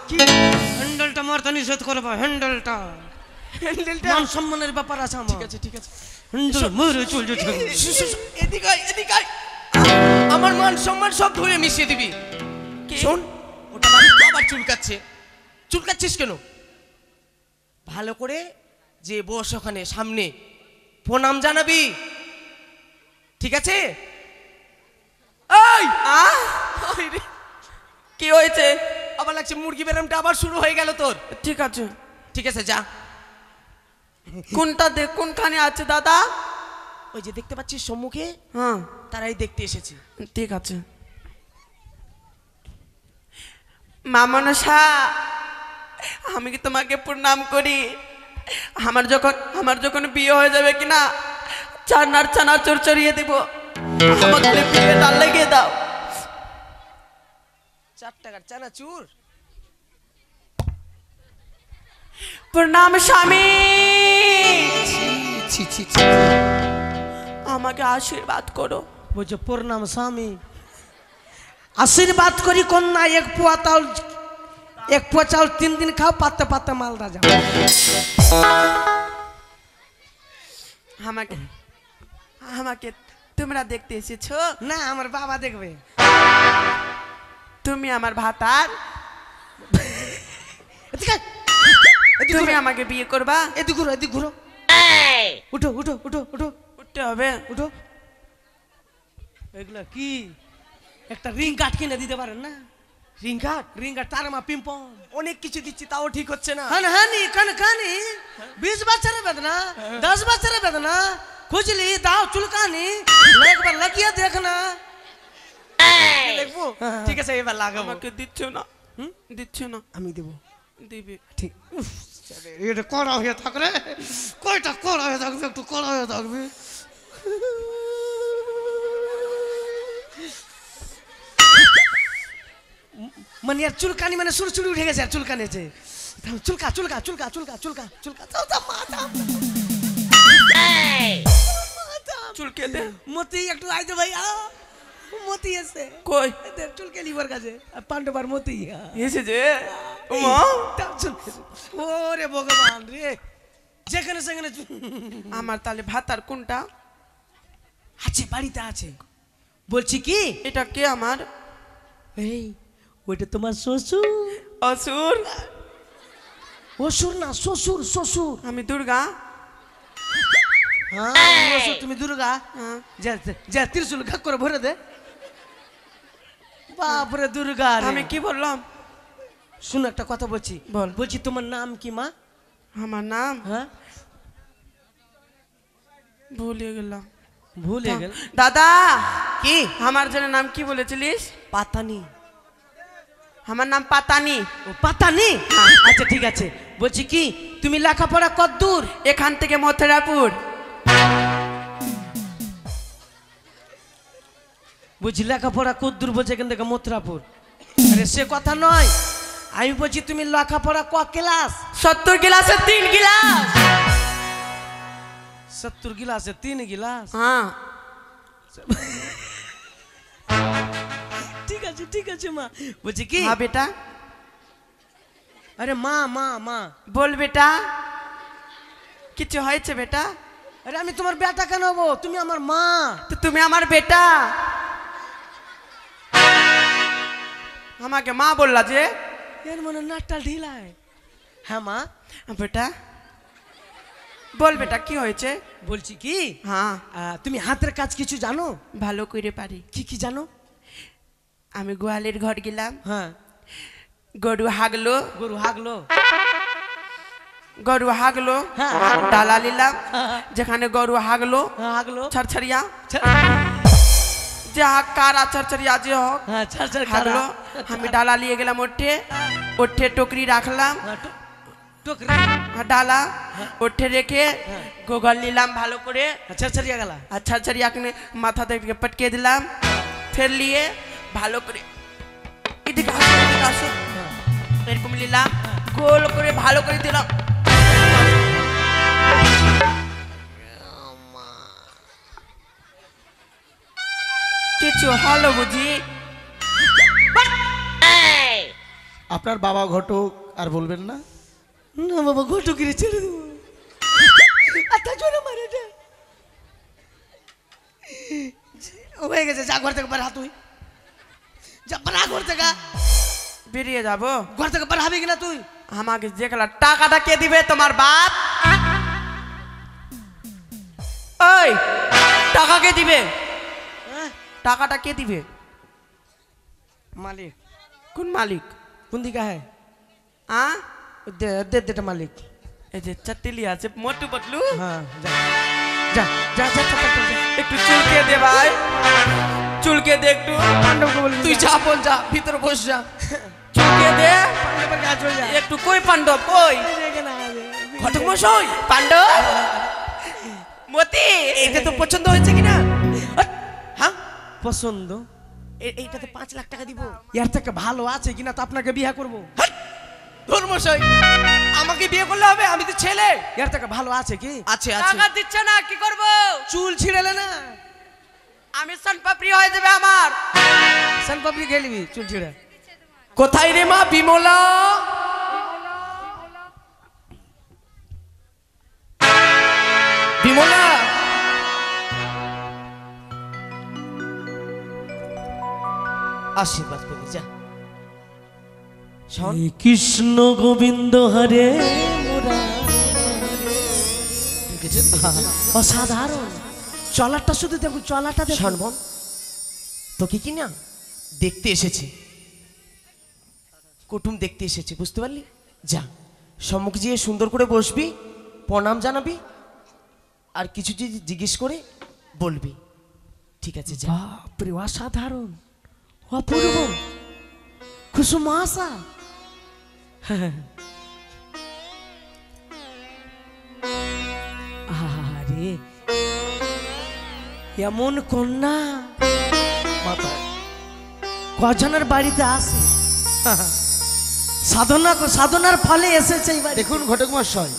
কি হ্যান্ডেলটা মারতে নিষেধ করবো, হ্যান্ডেলটা মান সম্মানের ব্যাপার আছে আমার। ঠিক আছে ঠিক আছে হ্যান্ডেল মেরে চল যেতে। এদিকে আয়, এদিকে আয়। আমার মান সম্মান সব ধরে মিশিয়ে দিবি। শোন ওটা আবার চুলকাচ্ছে। চুলকাচ্ছিস কেন? ভালো করে যে বস ওখানে সামনে, প্রণাম জানাবি, ঠিক আছে? এই ওই রে, কি হয়েছে? আবার লাগছে মুরগি ব্যায়ামটা আবার শুরু হয়ে গেল তোর। ঠিক আছে ঠিক আছে যা। কোনটা দেখ কোনখানে আছে দাদা? ওই যে দেখতে পাচ্ছিস সম্মুখে, হ্যাঁ তারাই দেখতে এসেছে। ঠিক আছে। মা মনসা আমি কি তোমাকে প্রণাম করি। আমার যখন বিয়ে হয়ে যাবে কিনা চানার চোর চড়িয়ে দিব, আমাকে বিয়েটা লেগে দাও। 4 টাকার চানাচুর? প্রণাম স্বামী, ছি ছি ছি। আমাকে আশীর্বাদ করো। বলছে প্রণাম স্বামী, আশীর্বাদ করি কন্যা। এক পোয়া চাউল 3 দিন খাও, পাতে পাতে মালদা যাও। আমাকে তোমরা দেখতে এসেছো? না আমার বাবা দেখবে। তুমি আমার ভাতার, এদিকে আয়, এদিকে তুমি ঘুরো, আমাকে বিয়ে করবা? এদিকে ঘুরো, এদিকে ঘুরো। উঠো উঠো উঠো উঠো উঠতে হবে। উঠো। এগুলা কি একটা রিং কাট কিনে দিতে পারেন না? রিঙ্গাট রিং কাট তার মা পিম্পম অনেক কিছু দিচ্ছি তাও ঠিক হচ্ছে না। হান হানি কানি 20 বছরের বেদনা, 10 বছরের বেদনা, খুজলি দাও চুলকানি, একবার লাগিয়ে দেখ না। দেখবো? ঠিক আছে এবার লাগাবো। আমাকে দিচ্ছ না? দিচ্ছ না? আমি দেবো। দিবি। ঠিক। এটা কড়া হয়ে থাকলে কয়টা কড়া হয়ে থাকবে, একটু কড়া হয়ে থাকবে। মানে আর চুলকানি মানে সুরসুরি উঠে গেছে, আর চুলকানিছে। চুলকা চুলকা চুলকা চুলকা চুলকা চুলকা চুলকে দে। মতি একটু আইতে ভাইয়া, মতি এসে কই চুলকে লিভার কাছে পান্ডবার মতি এসেছে? ওমা ওরে ভগবান রে, যেখানে সেখানে আমার তাহলে ভাতার কোনটা? আছে, বাড়িতে আছে। বলছি কি এটা কে আমার? এই ওইটা তোমার শ্বশুর। অসুর? অসুর না, শ্বশুর শ্বশুর। আমি দুর্গা। হ্যাঁ অসুর, তুমি দুর্গা। হ্যাঁ। যা যা ত্রিশূল ঘাক করে ভরে দে। বাপরে দুর্গা রে। আমি কি বললাম? শুনো একটা কথা বলছি। বল। বলছি তোমার নাম কি মা? আমার নাম হ্যাঁ ভুলে গেলাম। ভুলে গেল। দাদা কি? আমার জন্য নাম কি বলেছিলিস? পাতানি। আমার নাম পাতানি। ও পাতানি? আচ্ছা ঠিক আছে। বলছি কি তুমি লেখাপড়া কত দূর? এখান থেকে মথুরাপুর। বলছি লেখাপড়া কত দূর? বলছে এখান থেকে মথুরাপুর। আরে সে কথা নয়, আমি বলছি তুমি লেখাপড়া ক ক্লাস? 70 गिलासे 3 गिलास। 70 गिलास है 3 गिलास। हाँ ঠিক আছে মা। বলছি কি? हाँ बेटा আরে মা মা মা बोल बेटा কিছু হয়েছে বেটা? আরে আমি তোমার বেটা কেন হবো? তুমি আমার মা। তো তুমি আমার বেটা, আমাকে মা বললা যে? এর মনে নাটটা ঢিলায়। হ্যাঁ মা। বেটা বল বেটা কি হয়েছে? বলছি কি হ্যাঁ তুমি হাতের কাজ কিছু জানো? ভালো করে পারি। কি কি জানো? আমি গোয়ালের ঘর গেলাম, হ্যাঁ গরু হাগলো, গরু হাগলো, গরু হাগলো, হ্যাঁ ডালা নিলাম, যেখানে গরু হাগলো হ্যাঁ হাগলো, ছরছরিয়া যা কারা ছরছরিয়া যে হোক হ্যাঁ ছাড় ছাড় হাগলো, আমি ডালা নিয়ে গেলাম, ওঠে ওঠে টুকরি রাখলাম, টুকরি ডালা ওঠে রেখে গোগল নিলাম ভালো করে, ছাড় ছাড়িয়া গেলা। আর ছরছরিয়া মাথা থেকে পটকে দিলাম, ফের নিয়ে ভালো করে এদিকে আসো এদিকে আসো এরকম নিলাম, গোল করে ভালো করে দিলাম, কিছু হলো বুঝি? আপনার বাবা ঘটক আর বলবেন না? না বাবা ঘটকিরে ছেড়ে দেবো। আচ্ছা জোরে মারে দে। হয়ে গেছে, যা ঘর থেকে বার হাত, তুই যা বারা ঘর থেকে। বেরিয়ে যাব? ঘর থেকে বার হবে কিনা তুই? আমাকে দেখলা টাকাটা কে দিবে? তোমার বাপ? ওই টাকা কে দিবে? টাকাটা কে দিবে? মালিক। কোন মালিক? কোন দিকে হ্যাঁ? আ দে দে দেটা মালিক। এই যে চাটলি আছে মোটু পতলু, হ্যাঁ যা যা যা যা যা, যা, যা। একটু চুলকে দে ভাই, চুলকে দে একটু। পাণ্ডবকে বলি তুই যা বল, যা ভিতরে বস যা। চুলকে দে পাণ্ডবের কাজ হয়ে যা। একটু। কই পাণ্ডব কই? ঘটক মশাই, পাণ্ডব মতি এটা তো পছন্দ হয়েছে কিনা? হ্যাঁ পছন্দ? এইটাতে 5 লাখ টাকা দিব। এর থেকে ভালো আছে কিনা তো আপনাকে বিয়ে করবো। ধর্মশাই, আমাকে বিয়ে করলে হবে? আমি তো ছেলে। এর থেকে ভালো আছে কি? আছে আছে। টাকা দিচ্ছে না, কি করব? চুল ছিঁড়েলে না আমি সনপাপড়ি হয়ে যাবে আমার। সানপাপড়ি খেলবি চুল ছিঁড়ে? কোথায় রে মা বিমলা? বিমলা, আশীর্বাদ করে যা। শোন, কৃষ্ণ গোবিন্দ হরে দেখেছেন? অসাধারণ চলাটা, শুধু দেখুন চলাটা দেখুন। শোন বোন, তোকে কি না দেখতে এসেছি, কুটুম দেখতে এসেছি, বুঝতে পারলি? যা সম্মুখ গিয়ে সুন্দর করে বসবি, প্রণাম জানাবি, আর কিছু যদি জিজ্ঞেস করে বলবি, ঠিক আছে? যা। বাপরে অসাধারণ, অপূর্ব, কুসুম আশা। আরে এমন কন্যা কজনের বাড়িতে আসে? সাধনার ফলে এসেছে এই বাড়ি। দেখুন ঘটক মশাই,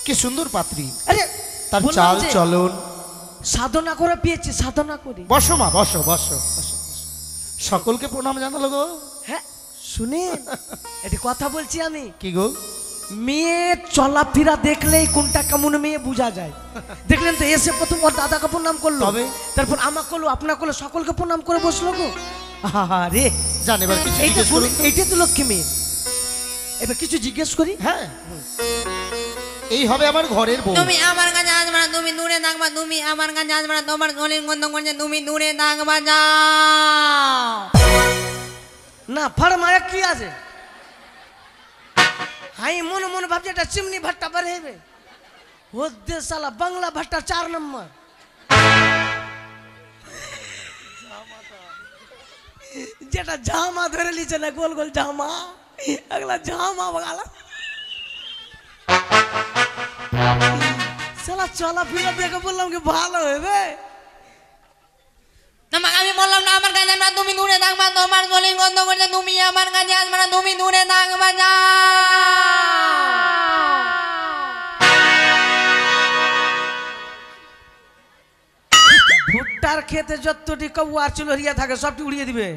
কি সুন্দর পাত্রী, আরে তার বললাম চাল যে, চলন। সাধনা করে পেয়েছি, সাধনা করে। বসো মা, বসো বসো বসো। সকলকে প্রণাম জানালো গো। হ্যাঁ শুনেন, এটি কথা বলছি আমি। কি গো? মেয়ে চলাফেরা দেখলেই কোনটা কেমন মেয়ে বোঝা যায়। দেখলেন তো, এসে প্রথম ওর দাদাকে প্রণাম করলো, তবে? তারপর আমাকে করলো, আপনাকে করলো, সকলকে প্রণাম করে বসলো গো। আরে জান, এবার কিছু জিজ্ঞেস করুন তো। এইটা তো লক্ষ্মী মেয়ে। এবার কিছু জিজ্ঞেস করি। হ্যাঁ, এই হবে আমার ঘরের বউ। তুমি আমার কাছে আসবে না, তুমি দূরে থাকবা, তুমি আমার কাছে আসবে না, তোমার গলির গন্ধ করছে, তুমি দূরে থাকবা, যাও। না ফাড় মারা কি আছে? হাই মনে মনে ভাবছি এটা চিমনি ভাট্টা বার হবে। হদ্দে সালা বাংলা ভাট্টা 4 নম্বর। যেটা জামা ধরে লিছে না, গোল গোল জামা, এগুলা জামা বাগালা। সালা চলা ফিরা দেখে বললাম কি ভালো হবে। তোমাকে আমি বললাম না আমার কাছে আসবে না, তুমি দূরে থাকবা, তোমার গলির গন্ধ করছে, তুমি আমার কাছে আসবে না, তুমি দূরে থাকবা, যাও। যার খেতে যতটি কৌয়া চুলহরিয়া থাকে সবটি উড়িয়ে দিবে।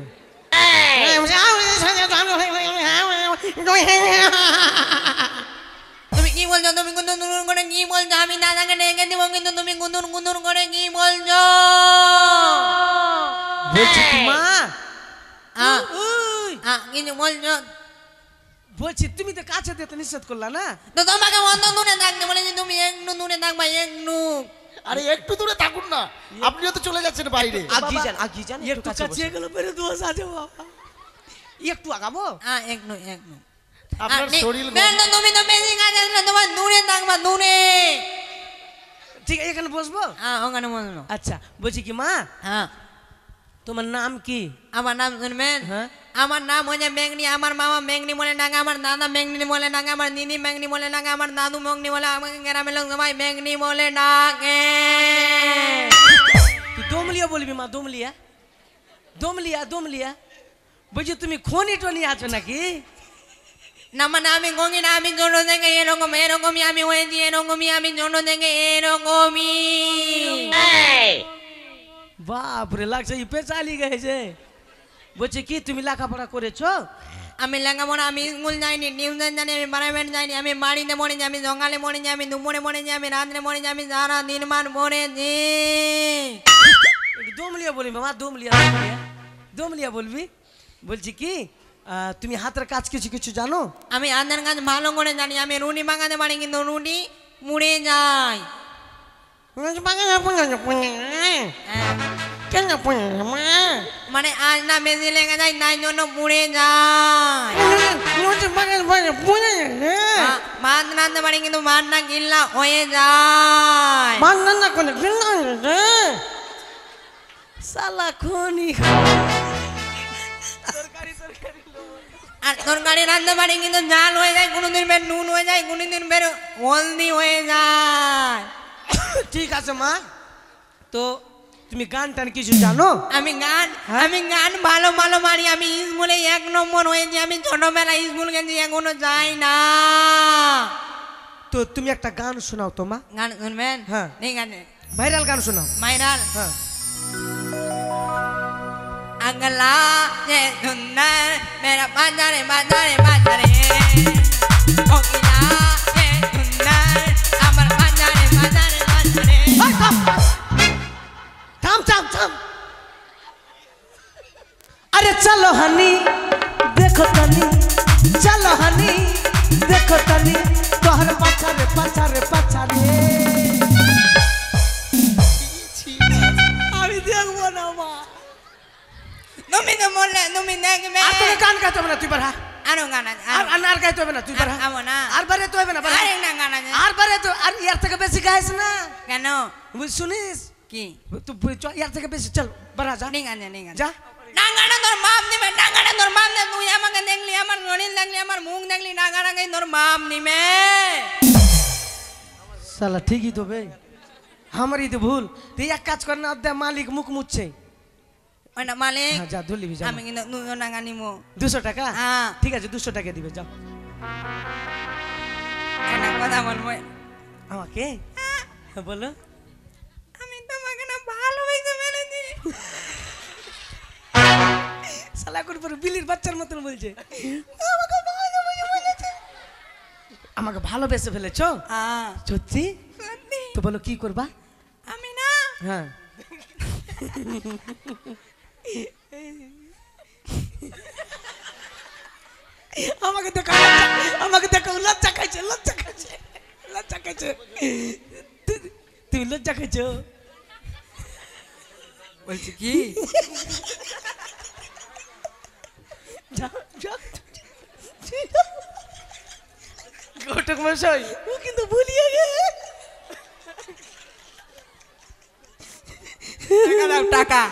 তুমি কি বলছো? তুমি গুন্দুর গুন্দুর করে কি বলছো? আমি দাদাকে ডেকে দিব, কিন্তু তুমি গুন্দুর গুন্দুর করে কি বলছো? বলছি কি মা, কিছু বলছো? বলছি তুমি তো কাছে দিতে নিষেধ করলা না। তো তোমাকে অন্য দূরে থাকতে বলেছি, তুমি একটু দূরে থাকবা, একটু। আরে একটু দূরে থাকুন না, আপনিও তো চলে যাচ্ছেন বাইরে। আগিয়ে যান, আগিয়ে যান, একটু কাছে গেল বেরে দোষ আছে বাবা। একটু আগাবো? একটু একটু। আপনার শরীর তুমি তো বেশি কাছে আসলে, তোমার দূরে থাকবা, দূরে। ঠিক আছে, এখানে বসবো? ওখানে বললো। আচ্ছা, বলছি কি মা, হ্যাঁ, তোমার নাম কি? আমার নাম শুনবেন? হ্যাঁ। আমার নাম হচ্ছে মেঘনি। আমার মামা মেঘনি বলে ডাকে, আমার দাদা মেঘনি বলে ডাকে, আমার দিদি মেঘনি বলে ডাকে, আমার দাদু মেঘনি বলে, আমাকে গ্রামের লোক সবাই মেঘনি বলে ডাকে। তুই দমলিয়া বলবি মা, দমলিয়া, দমলিয়া, দমলিয়া। বলছি তুমি খনি টনি আছো নাকি? না মানে আমি গঙ্গি না, আমি ছোট থেকে এরকম, এরকমই আমি হয়েছি, এরকমই আমি ছোট থেকে এরকমই। বাপরে, লাগছে ইপে চালি গেছে। বলছি কি তুমি লেখাপড়া করেছো? আমি লেখাপড়া, আমি স্কুল যাইনি, টিউশন জানি, আমি প্রাইভেট যাইনি, আমি বাড়িতে পড়েছি, আমি সকালে পড়েছি, আমি দুপুরে পড়েছি, আমি রাত্রে পড়েছি, আমি সারা দিন মান পড়েছি। একটু দমলিয়া বলবি মামা, দমলিয়া, দমলিয়া, দমলিয়া বলবি। বলছি কি তুমি হাতের কাজ কিছু কিছু জানো? আমি হাতের কাজ ভালো করে জানি। আমি রুটি বাগাতে পারি, কিন্তু রুটি মুড়ে যায়। মানে আজ না বেশি লেগে যায়, তাই জন্য পুড়ে যায়। ভাত রাঁধতে পারি, কিন্তু ভাতটা গিল্লা হয়ে যায়। সালা খনি। আর তরকারি রাঁধতে পারি, কিন্তু ঝাল হয়ে যায়, কোনোদিন বের নুন হয়ে যায়, কোনোদিন বের হলদি হয়ে যায়। ঠিক আছে মা, তো তুমি গান টান কিছু জানো? আমি গান ভালো ভালো মারি। আমি স্কুলে 1 নম্বর হয়েছি। আমি ছোটবেলায় স্কুল গেছি, এখনো যাই না। তো তুমি একটা গান শোনাও তো মা। গান শুনবেন? হ্যাঁ। ঠিক আছে, ভাইরাল গান শোনাও। মাইরাল। হ্যাঁ। अगला ये सुंदर मेरा बाजारे बाजारे बाजारे ओकिला ये सुंदर अमर बाजारे बाजारे बाजारे। থাম থাম থাম। আরে চলো হানি দেখো তানি, চলো হানি দেখো তানি, তোহার পাছারে পাছারে পাছারে। আমি দেখবো না মা। তুমি তো বললে তুমি দেখবে। আর তোকে গান গাইতে হবে না, তুই বাড়া। আরো গান আছে। আর গাইতে হবে না, তুই বাড়া। আমো না। আর বারে তো হবে না, বাড়া। আরেকটা গান আছে। আর বারে তো, আর ইয়ার থেকে বেশি গাইস না। কেন? শুনিস কি? তুই ইয়ার থেকে বেশি চল বাড়া, যা ঠিক আছে, ঠিক আছে। যা। ডাঙ্গাটা তোর বাপ দিবে, ডাঙ্গাটা তোর বাপ দেবে। তুই আমাকে দেখলি, আমার শরীর দেখলি, আমার মুখ দেখলি, ডাঙ্গাটাকেই তোর বাপ নিবে। সালা ঠিকই তো বে, আমারই তো ভুল। তুই এক কাজ কর না, অর্ধেক মালিক মুখ মুছছে। ওইটা মালিক, হ্যাঁ, যা ধরলিবি, যা। আমি কিন্তু 200 টাকা নিবো। 200 টাকা? হ্যাঁ। ঠিক আছে, 200 টাকা দিবে, যাও। একটা কথা বলবো। আমাকে বলো। আমি তোমাকে না ভালোবেসে ফেলেছি। শালা করে পরে বিলির বাচ্চার মতন বলছে। আমাকে ভালোবেসে ফেলেছো? হ্যাঁ, সত্যি? সত্যি। তো বলো কি করবা? আমি না, হ্যাঁ। আমাকে দেখো, আমাকে দেখো, লজ্জা খাইছে, লজ্জা খাইছে, লজ্জা খাইছে। তুমি লজ্জা খাইছো? বলছি কি? ঘটক মশাই, ও কিন্তু ভুলিয়ে গে। টাকা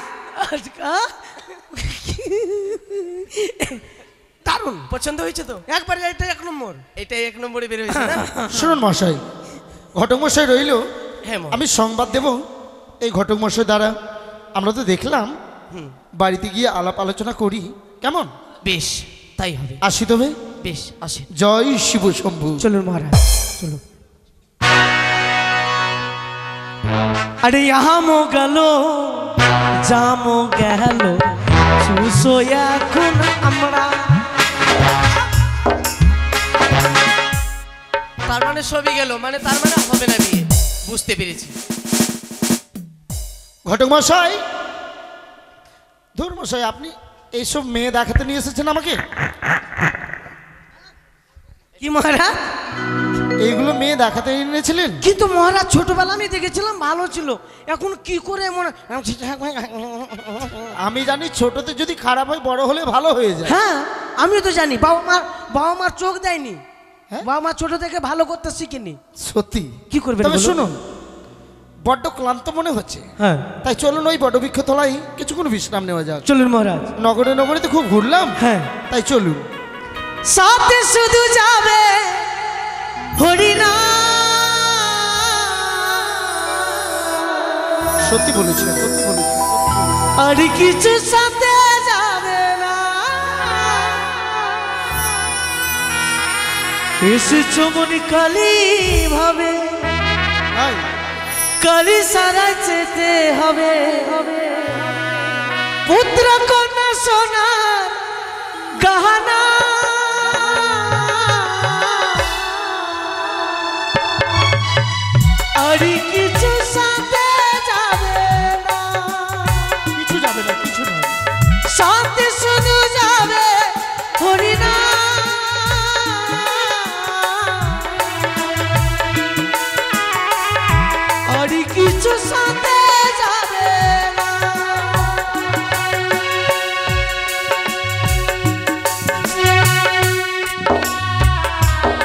দারুণ পছন্দ হয়েছে তো? একবার এটা 1 নম্বর। এটাই 1 নম্বরে বের হয়েছে না? শুনুন মশাই, ঘটক মশাই রইল, হ্যাঁ মা। আমি সংবাদ দেব এই ঘটক মশাই দ্বারা। আমরা তো দেখলাম, বাড়িতে গিয়ে আলাপ আলোচনা করি, কেমন? বেশ, তাই হবে। আসি তবে। বেশ, আসে। জয় শিব শম্ভু। চলুন মহারাজ, চলো। আরে यहाँ मो गलो জামো গেল চুষো এখন আমরা। তার মানে সবই গেল, মানে তার মানে হবে না বিয়ে, বুঝতে পেরেছি। ঘটক মশাই, ধুর মশাই, আপনি এইসব মেয়ে দেখাতে নিয়ে এসেছেন আমাকে? কি মহারাজ? এইগুলো মেয়ে দেখাতে এনেছিলেন? কিন্তু মহারাজ ছোটবেলা আমি দেখেছিলাম ভালো ছিল, এখন কি করে এমন। আমি জানি ছোটতে যদি খারাপ হয় বড় হলে ভালো হয়ে যায়। হ্যাঁ আমিও তো জানি, বাবা মার চোখ দেয়নি, হ্যাঁ? বাবা মা ছোট থেকে ভালো করতে শিখেনি। সত্যি? কি করবেন তবে বলুন? শুনুন, বড্ড ক্লান্ত মনে হচ্ছে, হ্যাঁ তাই চলুন ওই বটবৃক্ষ তলায় কিছুক্ষণ বিশ্রাম নেওয়া যাক। চলুন মহারাজ। নগরে নগরে তো খুব ঘুরলাম, হ্যাঁ তাই চলুন। সাথে শুধু যাবে হরিনা, সত্যি বলেছেন, সত্যি বলেছেন। আর কিছু সাথে যাবে না। এসেছো মনি কালী ভাবে, তাই কালী সারা যেতে হবে। পুত্র কন্যা সোনার গহনা, আর কিছু সাথে যাবে না। কিছু যাবে না, কিছু না। সাথে শুধু যাবে